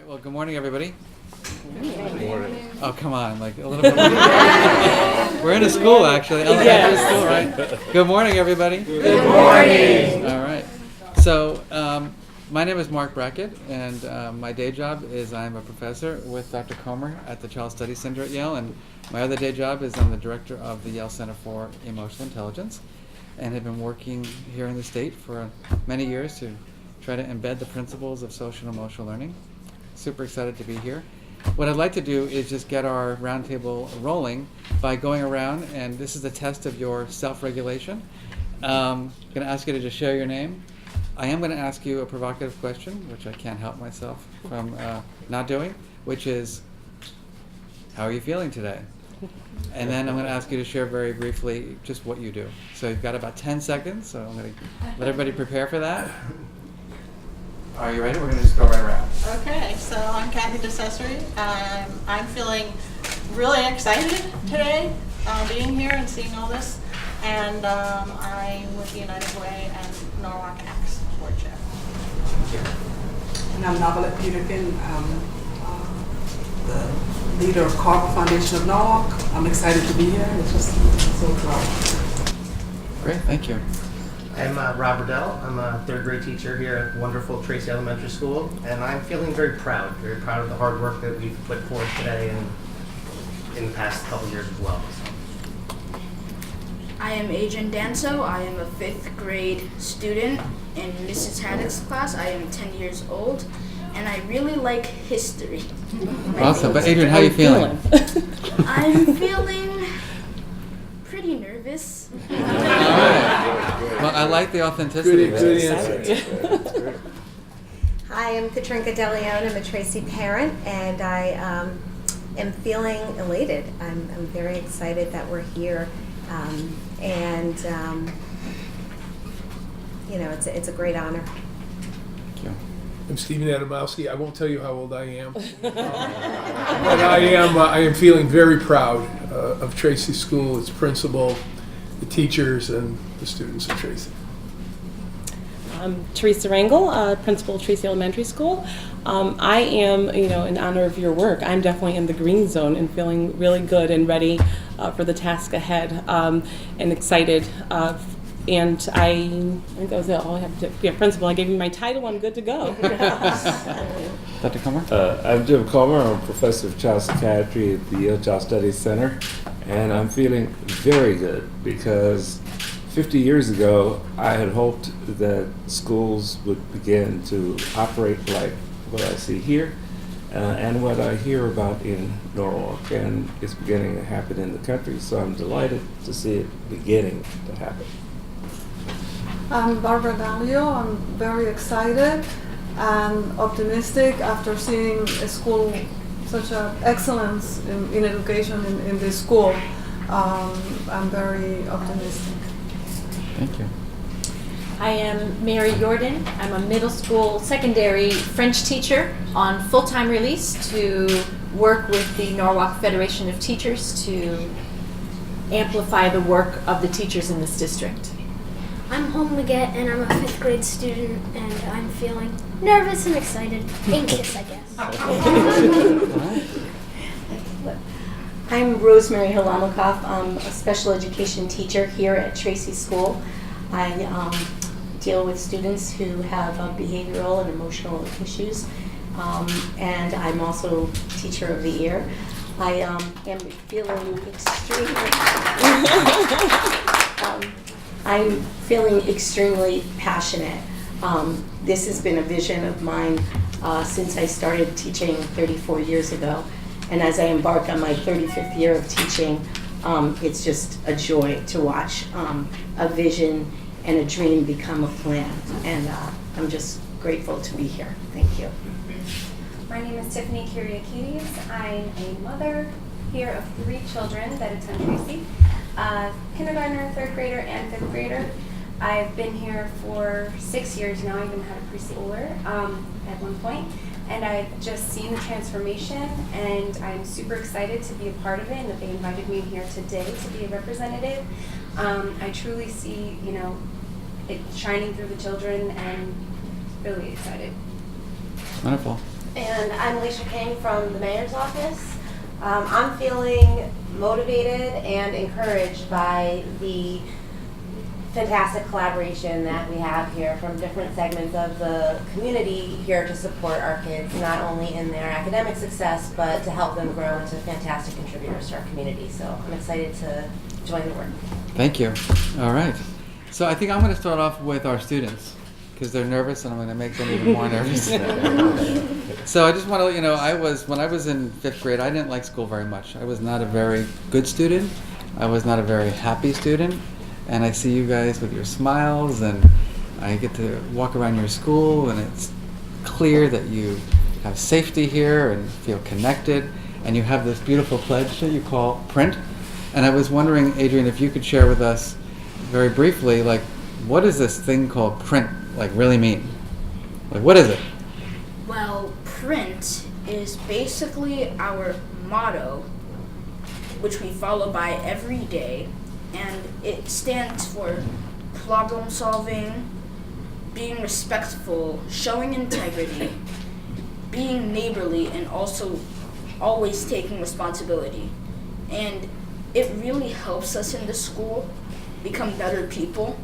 right, well, good morning, everybody. Good morning. Oh, come on, like a little bit. We're in a school, actually. Elementary school, right? Good morning, everybody. Good morning. All right. So, my name is Marc Brackett, and my day job is I'm a professor with Dr. Comer at the Child Study Center at Yale, and my other day job is I'm the director of the Yale Center for Emotional Intelligence, and have been working here in the state for many years to try to embed the principles of social and emotional learning. Super excited to be here. What I'd like to do is just get our roundtable rolling by going around, and this is a test of your self-regulation. I'm going to ask you to just share your name. I am going to ask you a provocative question, which I can't help myself from not doing, which is, how are you feeling today? And then I'm going to ask you to share very briefly just what you do. So you've got about 10 seconds, so I'm going to let everybody prepare for that. Are you ready? We're going to just go right around. Okay, so I'm Kathy DeCessory. I'm feeling really excited today being here and seeing all this. And I'm with the United Way and Norwalk Acts board chair. And I'm Novelette Peterkin, the leader of Barbara Foundation of Norwalk. I'm excited to be here. It's just so proud. Great, thank you. I'm Barbara Dalio. I'm a third grade teacher here at wonderful Tracey Elementary School, and I'm feeling very proud of the hard work that we've put forth today and in the past couple years as well. So. I am Adrian Danso. I am a 5th grade student in Mrs. Haddock's class. I am 10 years old, and I really like history. Awesome, but Adrian, how are you feeling? I'm feeling pretty nervous. All right. Well, I like the authenticity. Good answer. Hi, I'm Katrinka Dalio. I'm a Tracey parent, and I am feeling elated. I'm very excited that we're here, and you know, it's a great honor. Thank you. I'm Stephen Adamowski. I won't tell you how old I am, but I am feeling very proud of Tracey School, its principal, the teachers, and the students of Tracey. I'm Teresa Rangel, principal of Tracey Elementary School. I am, in honor of your work, I'm definitely in the green zone and feeling really good and ready for the task ahead, and excited. And I think that was all I have to be a principal. I gave you my title. I'm good to go. Dr. Comer? I'm Jim Comer. I'm a professor of child psychiatry at the Yale Child Study Center, and I'm feeling very good because 50 years ago I had hoped that schools would begin to operate like what I see here and what I hear about in Norwalk, and it's beginning to happen in the country, so I'm delighted to see it beginning to happen. I'm Barbara Dalio. I'm very excited and optimistic after seeing a school, such an excellence in education in this school. I'm very optimistic. Thank you. I am Mary Jordan. I'm a middle school secondary French teacher on full-time release to work with the Norwalk Federation of Teachers to amplify the work of the teachers in this district. I'm Home Leggett, and I'm a 5th grade student, and I'm feeling nervous and excited. Anxious, I guess. I'm Rosemary Hilamikoff. I'm a special education teacher here at Tracey School. I deal with students who have behavioral and emotional issues, and I'm also teacher of the year. I am feeling I'm feeling extremely passionate. This has been a vision of mine since I started teaching 34 years ago. And as I embark on my 35th year of teaching, it's just a joy to watch a vision and a dream become a plan. And I'm just grateful to be here. Thank you. My name is Tiffany Kyriakides. I'm a mother here of 3 children that attend Tracey. Kindergartner, 3rd grader, and 5th grader. I've been here for 6 years now. I even had a preschooler at one point, and I've just seen the transformation, and I'm super excited to be a part of it, and that they invited me here today to be a representative. I truly see, it shining through the children, and really excited. Wonderful. And I'm Alicia King from the Mayor's Office. I'm feeling motivated and encouraged by the fantastic collaboration that we have here from different segments of the community here to support our kids, not only in their academic success, but to help them grow into fantastic contributors to our community. So I'm excited to join the work. Thank you. All right. So I think I'm going to start off with our students because they're nervous and I'm going to make them even more nervous. So I just want to let you know, when I was in 5th grade, I didn't like school very much. I was not a very good student. I was not a very happy student. And I see you guys with your smiles, and I get to walk around your school, and it's clear that you have safety here and feel connected, and you have this beautiful pledge that you call print. And I was wondering, Adrian, if you could share with us very briefly, like, what does this thing called print like really mean? Like, what is it? Well, print is basically our motto, which we follow by every day. And it stands for problem solving, being respectful, showing integrity, being neighborly, and also always taking responsibility. And it really helps us in the school become better people,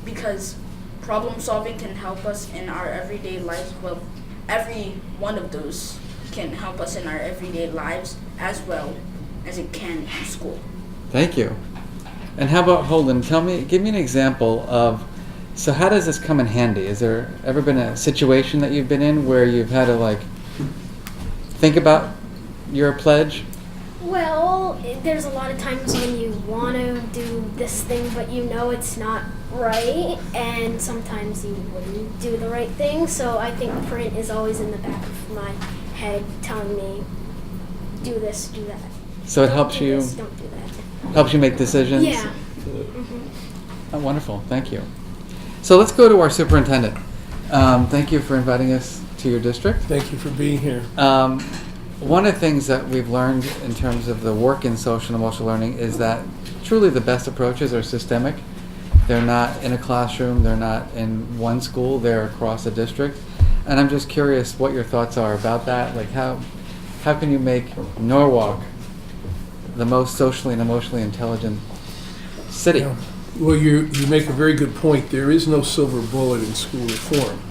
because problem solving can help us in our everyday lives. Well, every one of those can help us in our everyday lives as well as it can in school. Thank you. And how about Holden? Give me an example of, so how does this come in handy? Has there ever been a situation that you've been in where you've had to like think about your pledge? Well, there's a lot of times when you want to do this thing, but you know it's not right, and sometimes you wouldn't do the right thing. So I think print is always in the back of my head telling me, do this, do that. So it helps you. Don't do that. Helps you make decisions? Yeah. Mm-hmm. Oh, wonderful. Thank you. So let's go to our superintendent. Thank you for inviting us to your district. Thank you for being here. One of the things that we've learned in terms of the work in social and emotional learning is that truly the best approaches are systemic. They're not in a classroom, they're not in one school, they're across a district. And I'm just curious what your thoughts are about that. Like how can you make Norwalk the most socially and emotionally intelligent city? Yeah. Well, you make a very good point. There is no silver bullet in school reform.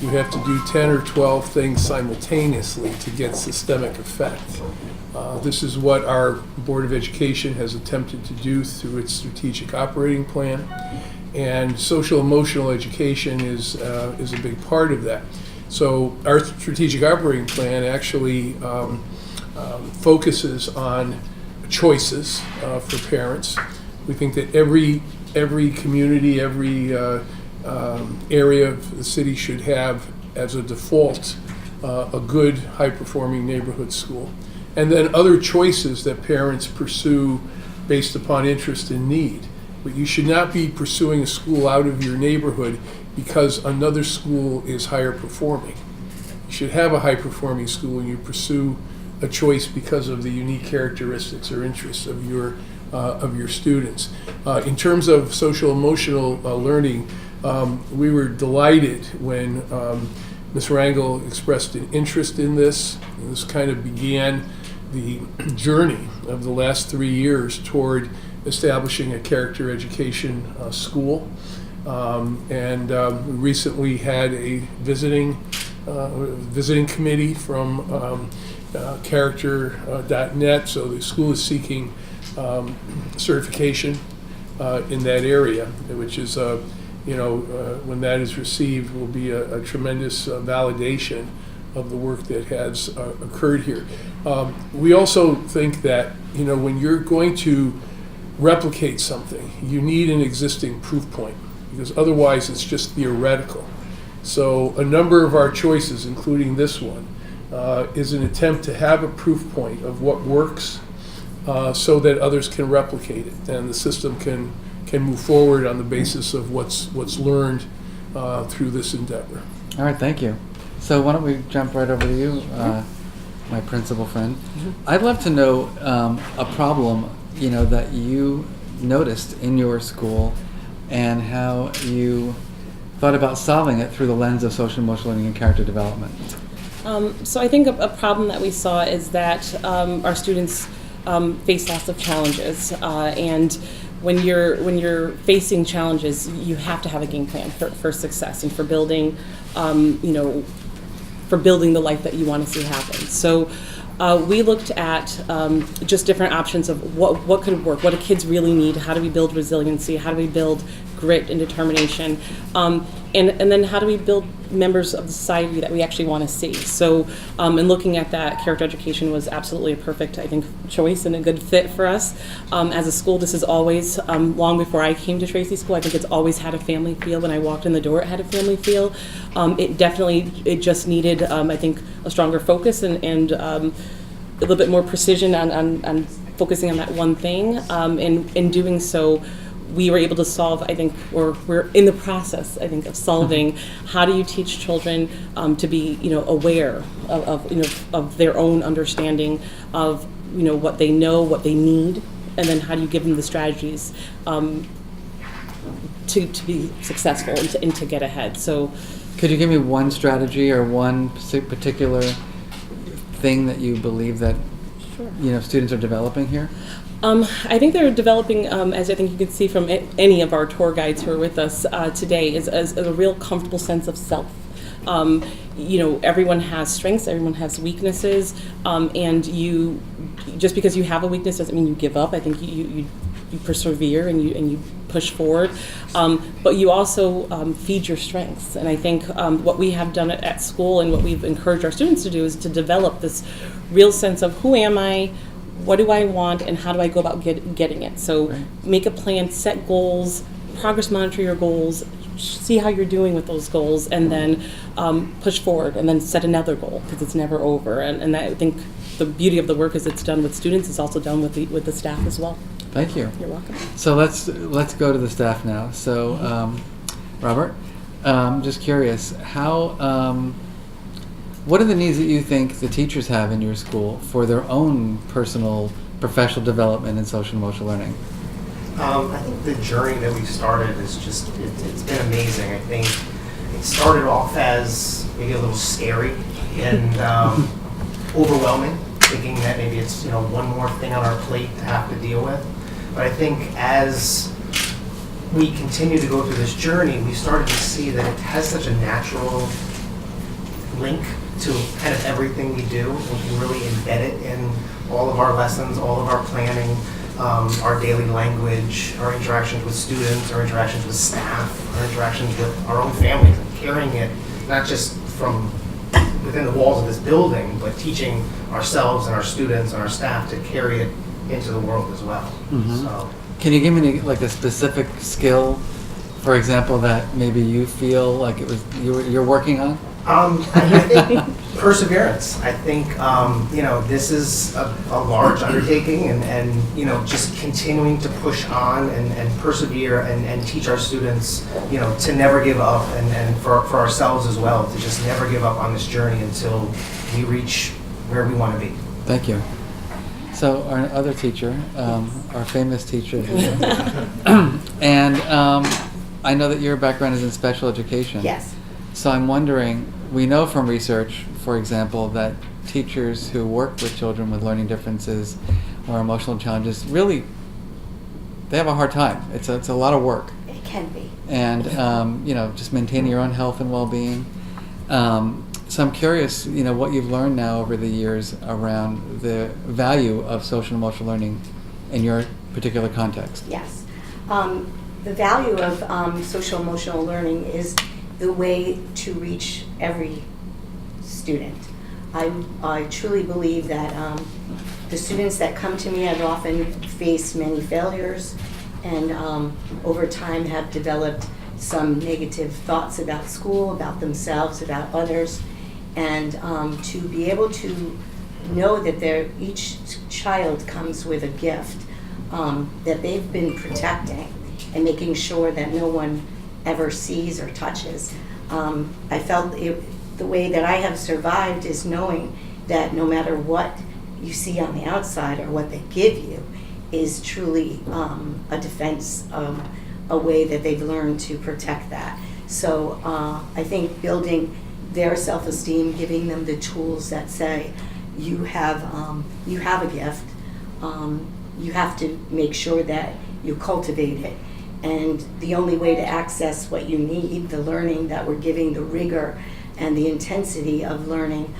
You have to do 10 or 12 things simultaneously to get systemic effect. This is what our Board of Education has attempted to do through its strategic operating plan, and social emotional education is a big part of that. So our strategic operating plan actually focuses on choices for parents. We think that every community, every area of the city should have, as a default, a good, high-performing neighborhood school. And then other choices that parents pursue based upon interest and need. But you should not be pursuing a school out of your neighborhood because another school is higher performing. You should have a high-performing school and you pursue a choice because of the unique characteristics or interests of your students. In terms of social emotional learning, we were delighted when Ms. Rangel expressed an interest in this. This kind of began the journey of the last 3 years toward establishing a character education school. And we recently had a visiting committee from character.net, so the school is seeking certification in that area, which is, when that is received, will be a tremendous validation of the work that has occurred here. We also think that, when you're going to replicate something, you need an existing proof point, because otherwise it's just theoretical. So a number of our choices, including this one, is an attempt to have a proof point of what works so that others can replicate it and the system can move forward on the basis of what's learned through this endeavor. All right, thank you. So why don't we jump right over to you, my principal friend. I'd love to know a problem, that you noticed in your school and how you thought about solving it through the lens of social emotional learning and character development. So I think a problem that we saw is that our students face lots of challenges, and when you're facing challenges, you have to have a game plan for success and for building, for building the life that you want to see happen. So we looked at just different options of what could work, what do kids really need, how do we build resiliency, how do we build grit and determination, and then how do we build members of the society that we actually want to see. So in looking at that, character education was absolutely a perfect, I think, choice and a good fit for us. As a school, this is always, long before I came to Tracey School, I think it's always had a family feel. When I walked in the door, it had a family feel. It just needed, I think, a stronger focus and a little bit more precision on focusing on that one thing. And in doing so, we were able to solve, I think, or we're in the process, I think, of solving how do you teach children to be, aware of their own understanding of, what they know, what they need, and then how do you give them the strategies to be successful and to get ahead. So, could you give me one strategy or one particular thing that you believe that students are developing here? I think they're developing, as I think you can see from any of our tour guides who are with us today, is a real comfortable sense of self. Everyone has strengths, everyone has weaknesses, and just because you have a weakness doesn't mean you give up. I think you persevere and you push forward, but you also feed your strengths. And I think what we have done at school and what we've encouraged our students to do is to develop this real sense of who am I, what do I want, and how do I go about getting it. So make a plan, set goals, progress monitor your goals, see how you're doing with those goals, and then push forward, and then set another goal, because it's never over. And I think the beauty of the work is it's done with students, it's also done with the staff as well. Thank you. You're welcome. So let's go to the staff now. So Robert, just curious, how what are the needs that you think the teachers have in your school for their own personal, professional development in social and emotional learning? I think the journey that we started is just, it's been amazing. I think it started off as maybe a little scary and overwhelming, thinking that maybe it's one more thing on our plate to have to deal with. But I think as we continue to go through this journey, we started to see that it has such a natural link to kind of everything we do. We can really embed it in all of our lessons, all of our planning, our daily language, our interactions with students, our interactions with staff, our interactions with our own families, and carrying it not just from within the walls of this building, but teaching ourselves and our students and our staff to carry it into the world as well. Mm-hmm. So, can you give me a specific skill, for example, that maybe you feel like you're working on? I think perseverance. I think this is a large undertaking, and just continuing to push on and persevere and teach our students to never give up, and for ourselves as well, to just never give up on this journey until we reach where we want to be. Thank you. So our other teacher, our famous teacher, and I know that your background is in special education. Yes. So I'm wondering, we know from research, for example, that teachers who work with children with learning differences or emotional challenges, really, they have a hard time. It's a lot of work. It can be. And, just maintaining your own health and well-being. So I'm curious, what you've learned now over the years around the value of social and emotional learning in your particular context. Yes. The value of social emotional learning is the way to reach every student. I truly believe that the students that come to me have often faced many failures, and over time have developed some negative thoughts about school, about themselves, about others, and to be able to know that each child comes with a gift that they've been protecting and making sure that no one ever sees or touches. I felt the way that I have survived is knowing that no matter what you see on the outside or what they give you is truly a defense, a way that they've learned to protect that. So I think building their self-esteem, giving them the tools that say, you have a gift. You have to make sure that you cultivate it. And the only way to access what you need, the learning that we're giving, the rigor and the intensity of learning,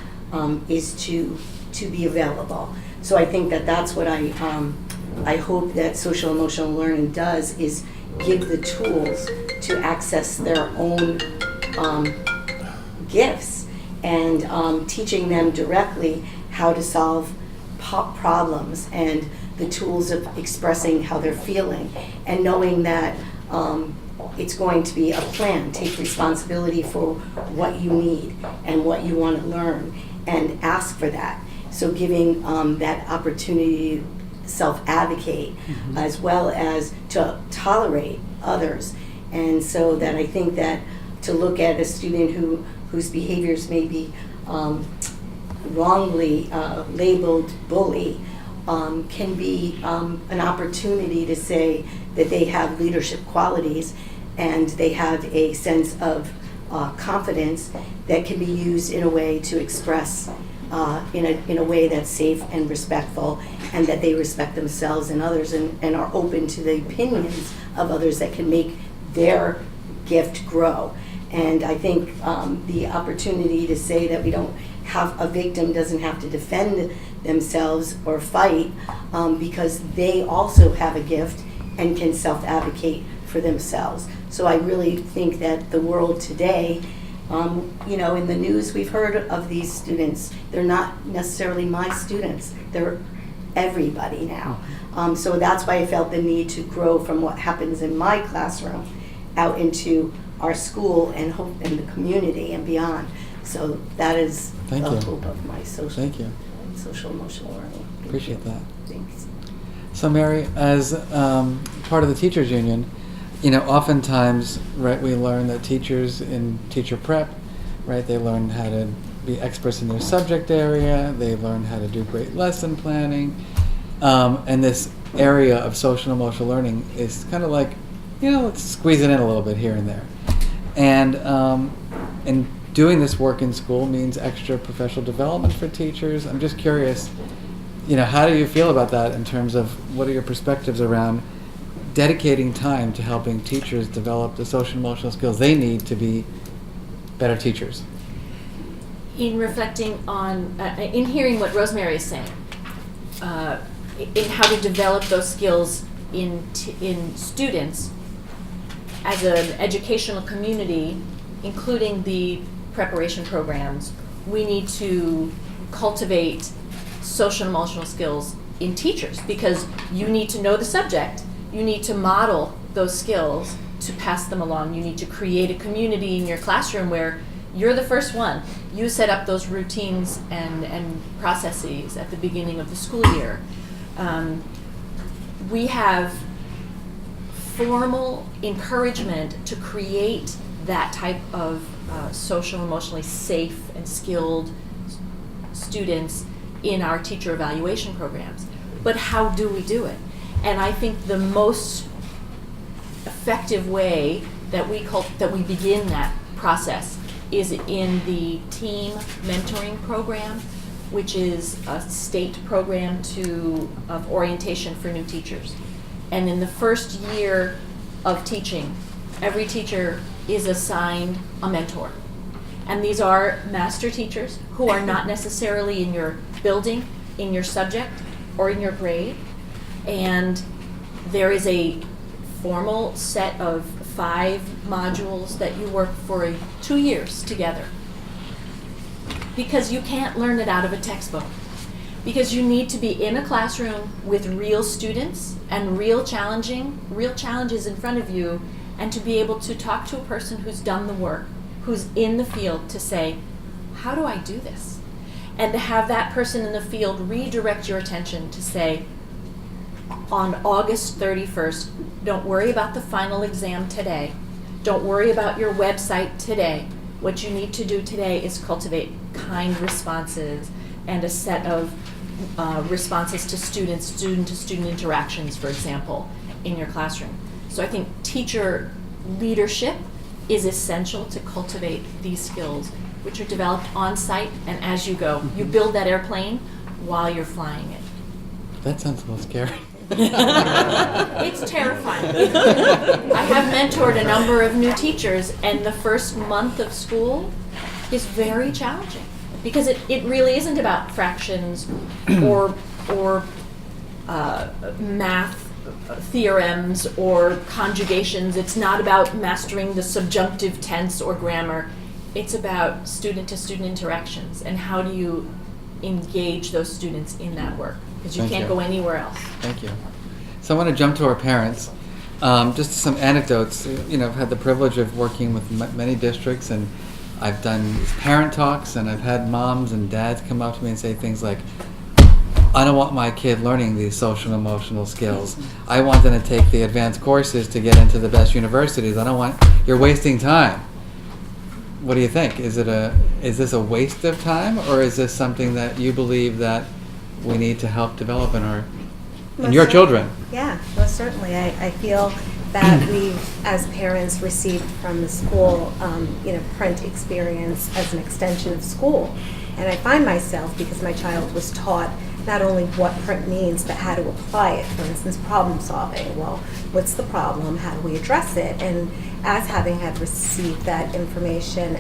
is to be available. So I think that that's what I hope that social emotional learning does, is give the tools to access their own gifts, and teaching them directly how to solve problems, and the tools of expressing how they're feeling, and knowing that it's going to be a plan. Take responsibility for what you need and what you want to learn, and ask for that. So giving that opportunity to self-advocate, as well as to tolerate others. And so that I think that to look at a student whose behaviors may be wrongly labeled bully, can be an opportunity to say that they have leadership qualities, and they have a sense of confidence that can be used in a way to express in a way that's safe and respectful, and that they respect themselves and others, and are open to the opinions of others that can make their gift grow. And I think the opportunity to say that we don't have a victim doesn't have to defend themselves or fight, because they also have a gift and can self-advocate for themselves. So I really think that the world today, in the news we've heard of these students. They're not necessarily my students. They're everybody now. So that's why I felt the need to grow from what happens in my classroom out into our school and hope in the community and beyond. So that is the hope of my social emotional learning. Appreciate that. Thanks. So Mary, as part of the teachers union, oftentimes, right, we learn that teachers in teacher prep, right, they learn how to be experts in their subject area, they learn how to do great lesson planning, and this area of social and emotional learning is kind of like, let's squeeze it in a little bit here and there. And doing this work in school means extra professional development for teachers. I'm just curious, how do you feel about that in terms of what are your perspectives around dedicating time to helping teachers develop the social and emotional skills they need to be better teachers? In reflecting on, in hearing what Rosemary is saying, in how to develop those skills in students as an educational community, including the preparation programs, we need to cultivate social and emotional skills in teachers, because you need to know the subject. You need to model those skills to pass them along. You need to create a community in your classroom where you're the first one. You set up those routines and processes at the beginning of the school year. We have formal encouragement to create that type of social, emotionally safe and skilled students in our teacher evaluation programs. But how do we do it? And I think the most effective way that we begin that process is in the team mentoring program, which is a state program of orientation for new teachers. And in the first year of teaching, every teacher is assigned a mentor. And these are master teachers who are not necessarily in your building, in your subject, or in your grade. And there is a formal set of 5 modules that you work for 2 years together. Because you can't learn it out of a textbook. Because you need to be in a classroom with real students and real challenges in front of you, and to be able to talk to a person who's done the work, who's in the field, to say, how do I do this? And to have that person in the field redirect your attention to say, on August 31st, don't worry about the final exam today. Don't worry about your website today. What you need to do today is cultivate kind responses and a set of responses to student-to-student interactions, for example, in your classroom. So I think teacher leadership is essential to cultivate these skills which are developed on site and as you go. You build that airplane while you're flying it. That sounds a little scary. It's terrifying. I have mentored a number of new teachers, and the first month of school is very challenging because it really isn't about fractions or math theorems or conjugations. It's not about mastering the subjunctive tense or grammar. It's about student-to-student interactions and how do you engage those students in that work, because you can't go anywhere else. Thank you. So I want to jump to our parents. Just some anecdotes. You know, I've had the privilege of working with many districts, and I've done these parent talks, and I've had moms and dads come up to me and say things like, I don't want my kid learning these social and emotional skills. I want them to take the advanced courses to get into the best universities. I don't want, you're wasting time. What do you think? Is this a waste of time, or is this something that you believe that we need to help develop in your children? Yeah, most certainly. I feel that we've, as parents, received from the school, print experience as an extension of school. And I find myself, because my child was taught not only what print means, but how to apply it. For instance, problem solving. Well, what's the problem? How do we address it? And as having had received that information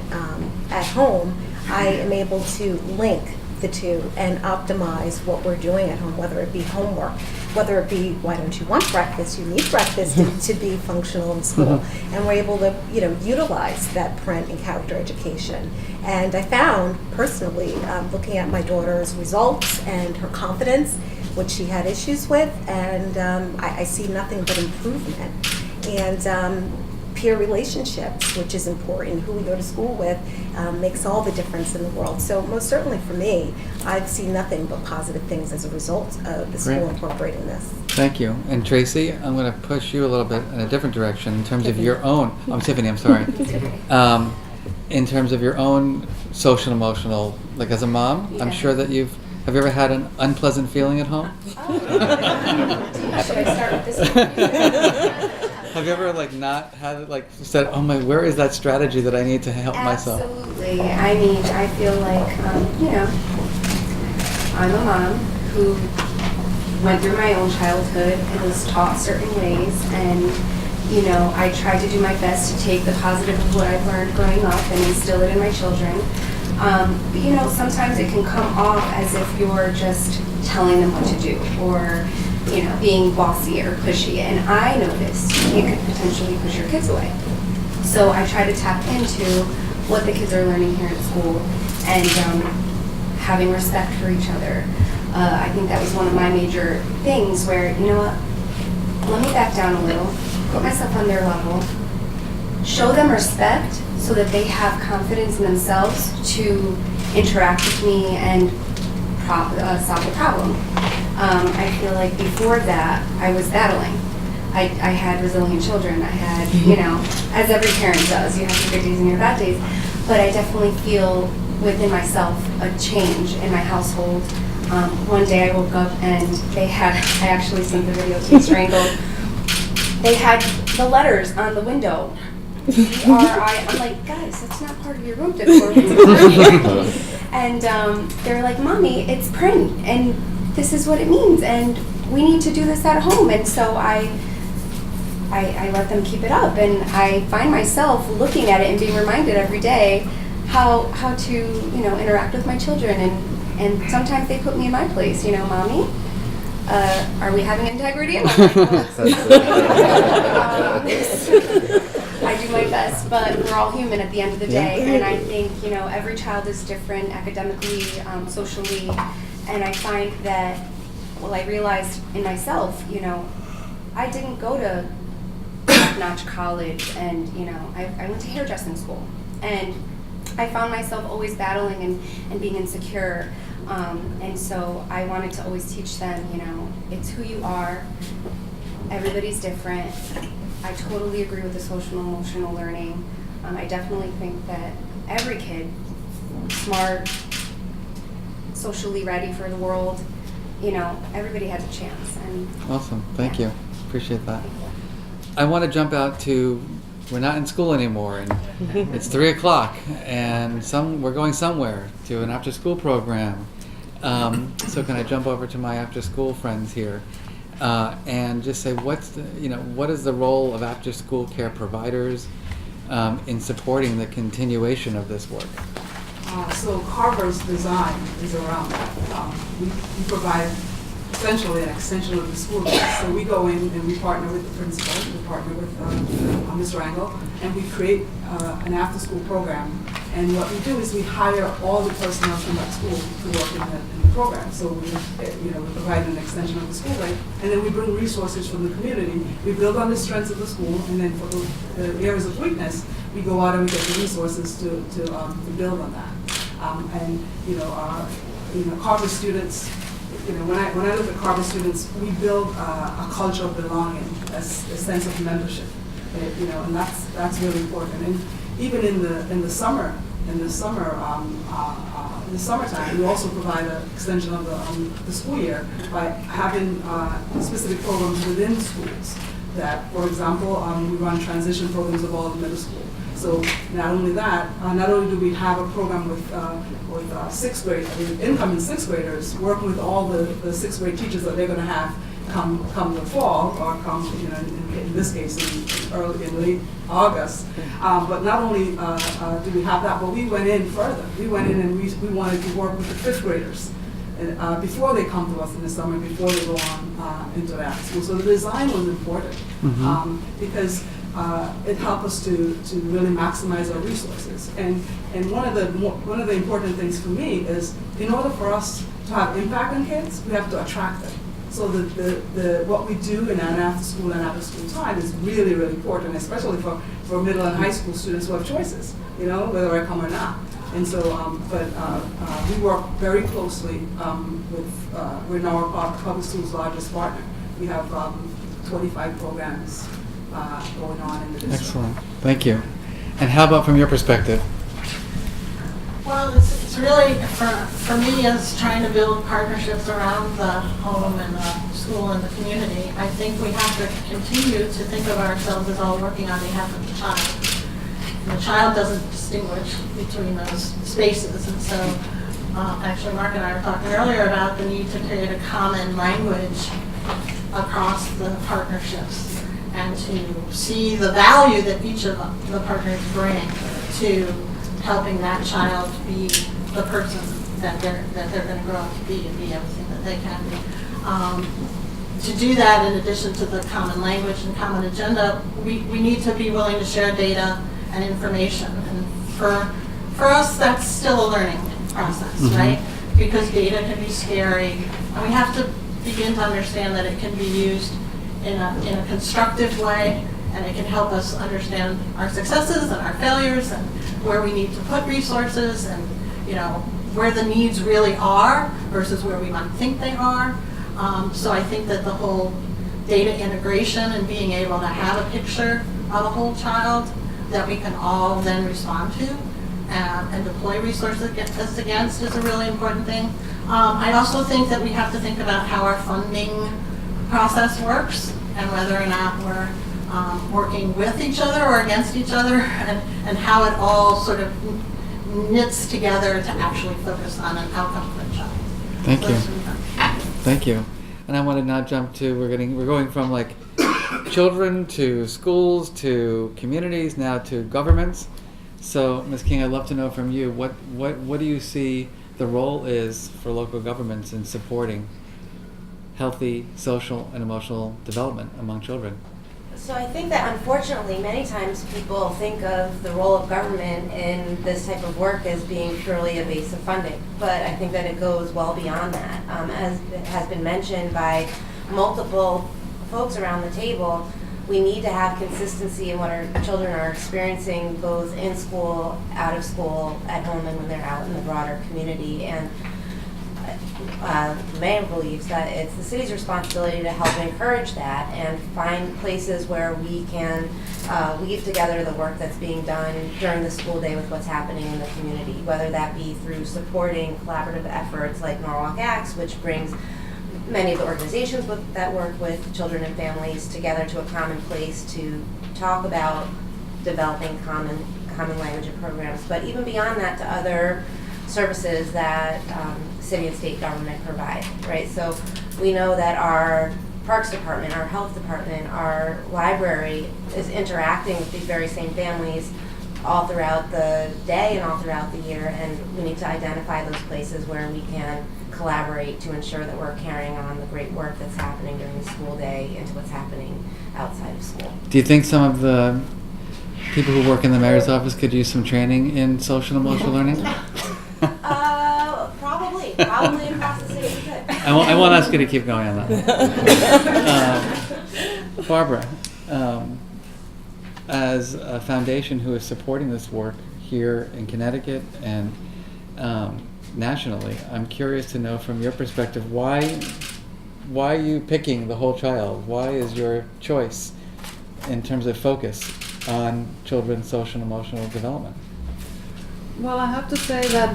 at home, I am able to link the two and optimize what we're doing at home, whether it be homework, whether it be, why don't you want breakfast? You need breakfast to be functional in school. And we're able to, utilize that print and character education. And I found, personally, looking at my daughter's results and her confidence, which she had issues with, and I see nothing but improvement. And peer relationships, which is important, who we go to school with, makes all the difference in the world. So most certainly for me, I've seen nothing but positive things as a result of the school incorporating this. Thank you. And Tracey, I'm going to push you a little bit in a different direction in terms of your own, Tiffany, I'm sorry. In terms of your own social and emotional, like as a mom, I'm sure that have you ever had an unpleasant feeling at home? Should I start with this one? Have you ever not had it said, oh my, where is that strategy that I need to help myself? Absolutely. I mean, I feel like, I'm a mom who went through my own childhood and was taught certain ways, and I tried to do my best to take the positive of what I've learned growing up and instill it in my children. But sometimes it can come off as if you're just telling them what to do, or being bossy or pushy, and I noticed it could potentially push your kids away. So I try to tap into what the kids are learning here at school and having respect for each other. I think that was one of my major things where, let me back down a little, put myself on their level, show them respect so that they have confidence in themselves to interact with me and solve the problem. I feel like before that, I was battling. I had resilient children. I had, as every parent does, you have your good days and your bad days. But I definitely feel within myself a change in my household. One day I woke up and they had, I actually sent the video to Strangled, they had the letters on the window. D-R-I, I'm like, guys, that's not part of your room decor. And they were like, Mommy, it's print, and this is what it means, and we need to do this at home. And so I let them keep it up, and I find myself looking at it and being reminded every day how to interact with my children, and sometimes they put me in my place. Mommy, are we having integrity? And I'm like, I do my best, but we're all human at the end of the day, and I think every child is different academically, socially, and I find that, I realized in myself, I didn't go to top-notch college, and I went to hairdressing school, and I found myself always battling and being insecure, and so I wanted to always teach them, it's who you are, everybody's different. I totally agree with the social and emotional learning. I definitely think that every kid, smart, socially ready for the world, everybody has a chance. And awesome. Thank you. Appreciate that. I want to jump out to we're not in school anymore, and it's 3 o'clock, and we're going somewhere to an after-school program. So can I jump over to my after-school friends here and just say, what is the role of after-school care providers in supporting the continuation of this work? So Carver's design is around that. We provide essentially an extension of the school day. So we go in and we partner with the principal, we partner with Ms. Rangel, and we create an after-school program. And what we do is we hire all the personnel from that school to work in the program. So we provide an extension of the school day, and then we bring resources from the community. We build on the strengths of the school, and then for the areas of weakness, we go out and we get the resources to build on that. Carver students, when I look at Carver students, we build a culture of belonging, a sense of membership, and that's really important. And even in the summertime, we also provide an extension of the school year by having specific programs within schools. That, for example, we run transition programs of all the middle school. So not only that, not only do we have a program with sixth grade, incoming sixth graders, working with all the sixth grade teachers that they're going to have come the fall, or come in this case in late August. But not only do we have that, but we went in further. We went in and we wanted to work with the fifth graders before they come to us in the summer, before they go on into the after school. So the design was important because it helped us to really maximize our resources. And one of the important things for me is, in order for us to have impact on kids, we have to attract them. So what we do in an after school and after school time is really, really important, especially for middle and high school students who have choices, whether I come or not. And so, we work very closely we're Norwalk Public Schools' largest partner. We have 25 programs going on in the district. Excellent. Thank you. And how about from your perspective? Well, it's really, for me, as trying to build partnerships around the home and the school and the community, I think we have to continue to think of ourselves as all working on behalf of the child. And the child doesn't distinguish between those spaces, and so actually Mark and I were talking earlier about the need to create a common language across the partnerships and to see the value that each of the partners bring to helping that child be the person that they're going to grow up to be and be everything that they can be. To do that, in addition to the common language and common agenda, we need to be willing to share data and information. And for us, that's still a learning process, right? Because data can be scary, and we have to begin to understand that it can be used in a constructive way, and it can help us understand our successes and our failures and where we need to put resources and where the needs really are versus where we might think they are. So I think that the whole data integration and being able to have a picture of a whole child that we can all then respond to and deploy resources against is a really important thing. I also think that we have to think about how our funding process works and whether or not we're working with each other or against each other, and how it all sort of knits together to actually focus on an outcome for the child. Thank you. Thank you. And I want to now jump to, we're going from like children to schools to communities, now to governments. So Ms. King, I'd love to know from you, what do you see the role is for local governments in supporting healthy social and emotional development among children? So I think that unfortunately many times people think of the role of government in this type of work as being purely a base of funding, but I think that it goes well beyond that. As it has been mentioned by multiple folks around the table, we need to have consistency in what our children are experiencing both in school, out of school, at home, and when they're out in the broader community. And the mayor believes that it's the city's responsibility to help encourage that and find places where we can weave together the work that's being done during the school day with what's happening in the community, whether that be through supporting collaborative efforts like Norwalk Acts, which brings many of the organizations that work with children and families together to a common place to talk about developing common language and programs, but even beyond that to other services that city and state government provide, right? So we know that our Parks Department, our Health Department, our library is interacting with these very same families all throughout the day and all throughout the year, and we need to identify those places where we can collaborate to ensure that we're carrying on the great work that's happening during the school day into what's happening outside of school. Do you think some of the people who work in the mayor's office could use some training in social and emotional learning? Probably across the city we could. I won't ask you to keep going on that. Barbara, as a foundation who is supporting this work here in Connecticut and nationally, I'm curious to know from your perspective, why are you picking the whole child? Why is your choice in terms of focus on children's social and emotional development? Well, I have to say that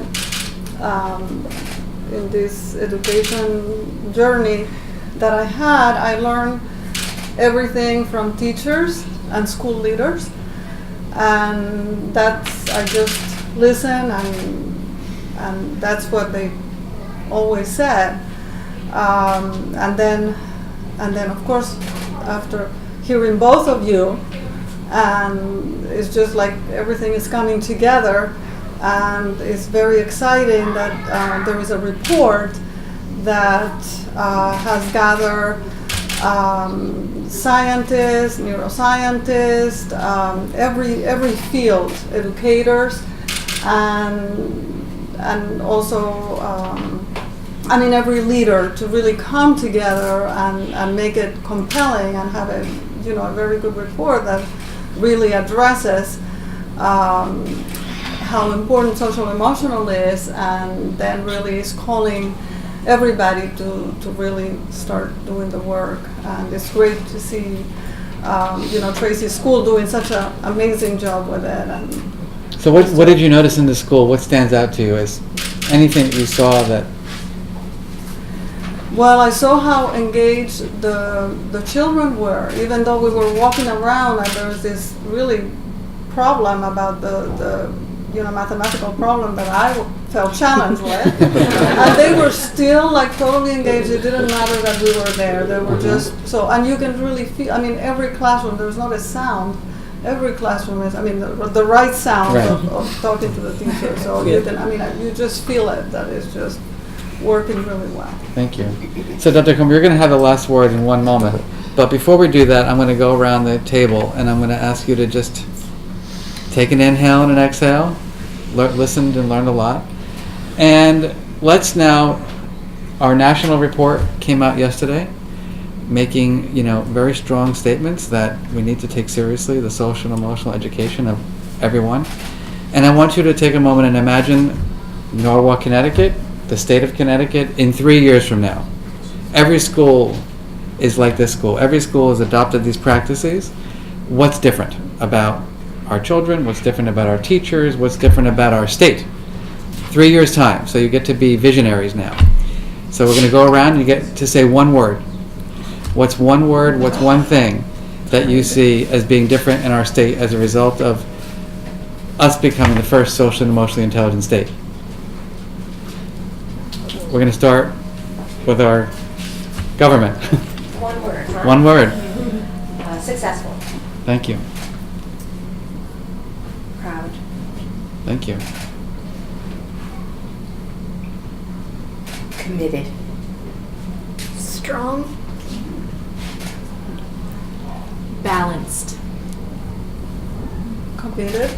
in this education journey that I had, I learned everything from teachers and school leaders, and I just listen, and that's what they always said. And then of course, after hearing both of you, and it's just like everything is coming together. And it's very exciting that there is a report that has gathered scientists, neuroscientists, every field, educators, and also every leader to really come together and make it compelling and have a very good report that really addresses how important social emotional is, and then really is calling everybody to really start doing the work. And it's great to see Tracey's school doing such an amazing job with it. And so what did you notice in the school? What stands out to you as anything that you saw that? Well, I saw how engaged the children were, even though we were walking around and there was this really problem about the mathematical problem that I felt challenged with. And they were still totally engaged. It didn't matter that we were there. They were just so, and you can really feel, every classroom, there's not a sound. Every classroom is, the right sound Right. Of talking to the teacher. So you can, you just feel it, that it's just working really well. Thank you. So Dr. Comer, you're going to have the last word in one moment. But before we do that, I'm going to go around the table and I'm going to ask you to just take an inhale and an exhale. Listened and learned a lot. And let's now, our national report came out yesterday, making very strong statements that we need to take seriously the social and emotional education of everyone. And I want you to take a moment and imagine Norwalk, Connecticut, the state of Connecticut, in 3 years from now. Every school is like this school. Every school has adopted these practices. What's different about our children? What's different about our teachers? What's different about our state? 3 years' time, so you get to be visionaries now. So we're going to go around and you get to say one word. What's one word, what's one thing that you see as being different in our state as a result of us becoming the first social and emotionally intelligent state? We're going to start with our government. One word, huh? One word. Successful. Thank you. Proud. Thank you. Committed. Strong. Balanced. Committed.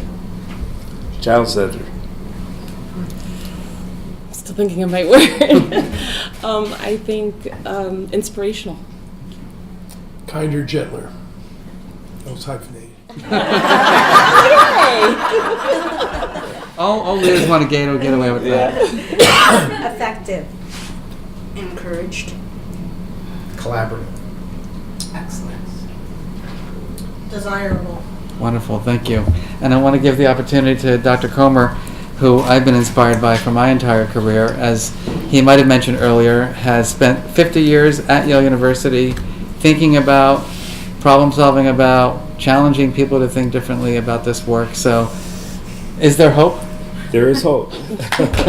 Child Center. Still thinking of my word. I think inspirational. Kinder, gentler. That was hyphenated. All leaders want to get away with that. Effective. Encouraged. Collaborative. Excellence. Desirable. Wonderful, thank you. And I want to give the opportunity to Dr. Comer, who I've been inspired by for my entire career. As he might have mentioned earlier, has spent 50 years at Yale University thinking about, problem solving about, challenging people to think differently about this work. So, is there hope? There is hope. Please.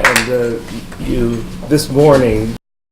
And this morning,